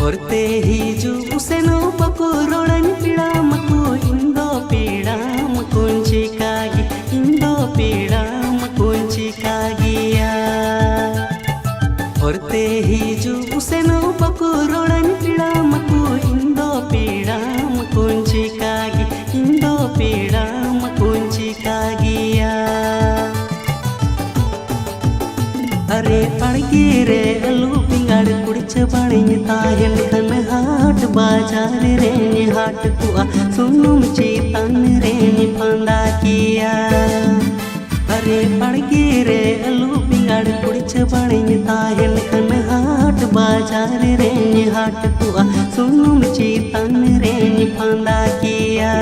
होरते हिजू सेनो पकुरोड़न पीड़ाम को इंदो पीड़ाम कुंची कागी इंदो पीड़ाम कुंची कागिया होरते हिजू सेनो पकुरोड़न पीड़ाम को इंदो पीड़ाम कुंची कागी इंदो पीड़ाम कुंची कागिया अरे अड़गी रे अलू पिंगाड़ कुड़च बड़ी ताहन खन हाट बाजार रे हाट कुआ सुनुम चेतन रे फंदा किया अरे अड़गी रे अलू पिंगाड़ कुड़च बड़ी ताहन खन हाट बाजार रे हाट कुआ सुनुम चेतन रे फंदा किया।